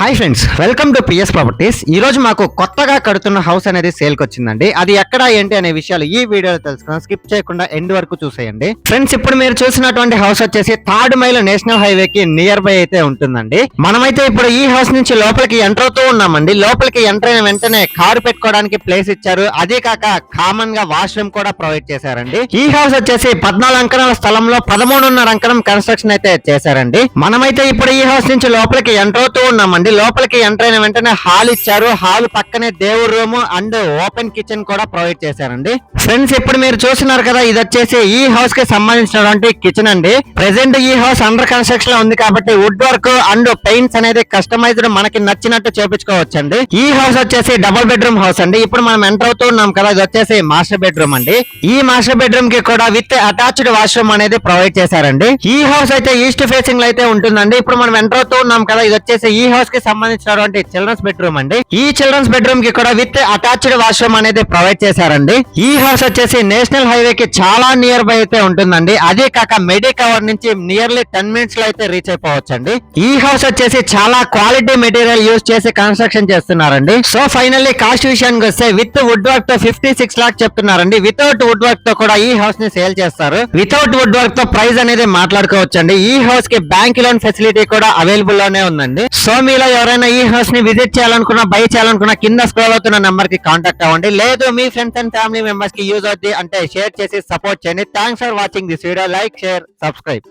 Hi friends, welcome to PS properties. ఈ రోజు మాకు కొత్తగా కడుతున్న హౌస్ అనేది సేల్ కి వచ్చిందండి. అది ఎక్కడ ఏంటి అనే విషయాలు ఈ వీడియోలో తెలుసుకుందాం. స్కిప్ చేయకుండా ఎండ్ వరకు చూసేయండి. ఫ్రెండ్స్, ఇప్పుడు మీరు చూసినటువంటి హౌస్ వచ్చేసి 3rd మైల్ నేషనల్ హైవే కి నియర్ బై అయితే ఉంటుందండి. మనమైతే ఇప్పుడు ఈ హౌస్ నుంచి లోపలికి ఎంటర్ అవుతూ ఉన్నామండి. లోపలికి ఎంటర్ అయిన వెంటనే కారు పెట్టుకోవడానికి ప్లేస్ ఇచ్చారు. అదే కాక కామన్ గా వాష్రూమ్ కూడా ప్రొవైడ్ చేశారండి. ఈ హౌస్ వచ్చేసి 14 అంకణాల స్థలంలో 13.5 అంకణం కన్స్ట్రక్షన్ అయితే చేశారండి. మనమైతే ఇప్పుడు ఈ హౌస్ నుంచి లోపలికి ఎంటర్ అవుతూ ఉన్నామండి. లోపలికి ఎంటర్ అయిన వెంటనే హాల్ ఇచ్చారు. హాల్ పక్కనే దేవుడి రూమ్ అండ్ ఓపెన్ కిచెన్ కూడా ప్రొవైడ్ చేశారండి. ఫ్రెండ్స్, ఇప్పుడు మీరు చూస్తున్నారు కదా, ఇది వచ్చేసి ఈ హౌస్ కి సంబంధించినటువంటి కిచెన్ అండి. ప్రెసెంట్ ఈ హౌస్ అండర్ కన్స్ట్రక్షన్ లో ఉంది కాబట్టి వుడ్ వర్క్ అండ్ పెయింట్స్ అనేది కస్టమైజ్డ్ మనకి నచ్చినట్టు చేపించుకోవచ్చండి. ఈ హౌస్ వచ్చేసి డబుల్ బెడ్రూమ్ హౌస్ అండి. ఇప్పుడు మనం ఎంటర్ అవుతూ ఉన్నాం కదా, ఇది వచ్చేసి మాస్టర్ బెడ్రూమ్ అండి. ఈ మాస్టర్ బెడ్రూమ్ కి కూడా విత్ అటాచ్డ్ వాష్రూమ్ అనేది ప్రొవైడ్ చేశారండి. ఈ హౌస్ అయితే ఈస్ట్ ఫేసింగ్ లో అయితే ఉంటుందండి. ఇప్పుడు మనం ఎంటర్ అవుతూ ఉన్నాం కదా, ఇది వచ్చేసి ఈ హౌస్ కి సంబంధించినటువంటి చిల్డ్రన్స్ బెడ్రూమ్ అండి. ఈ చిల్డ్రన్స్ బెడ్రూమ్ కి కూడా విత్ అటాచ్డ్ వాష్రూమ్ అనేది ప్రొవైడ్ చేశారండి. ఈ హౌస్ వచ్చేసి నేషనల్ హైవే కి చాలా నియర్ బై అయితే ఉంటుందండి. అదే కాక మెడి కవర్ నుంచి నియర్లీ 10 మినిట్స్ లో అయితే రీచ్ అయిపోవచ్చండి. ఈ హౌస్ వచ్చేసి చాలా క్వాలిటీ మెటీరియల్ యూజ్ చేసి కన్స్ట్రక్షన్ చేస్తున్నారండి. సో ఫైనల్లీ కాస్ట్ విషయానికి వస్తే విత్ వుడ్ వర్క్ తో 56 లాక్ చెప్తున్నారండి. వితౌట్ వుడ్ వర్క్ తో కూడా ఈ హౌస్ ని సేల్ చేస్తారు. వితౌట్ వుడ్ వర్క్ తో ప్రైస్ అనేది మాట్లాడుకోవచ్చండి. ఈ హౌస్ కి బ్యాంక్ లోన్ ఫెసిలిటీ కూడా అవైలబుల్ లోనే ఉందండి. సో మీలో ఎవరైనా ఈ హౌస్ ని విజిట్ చేయాలనుకున్నా, బై చేయాలనుకున్నా కింద స్క్రోల్ అవుతున్న నంబర్ కి కాంటాక్ట్ అవ్వండి. లేదు మీ ఫ్రెండ్స్ అండ్ ఫ్యామిలీ మెంబర్స్ కి యూజ్ అవుతుంది అంటే షేర్ చేసి సపోర్ట్ చేయండి. Thanks for watching this video. Like, share, subscribe.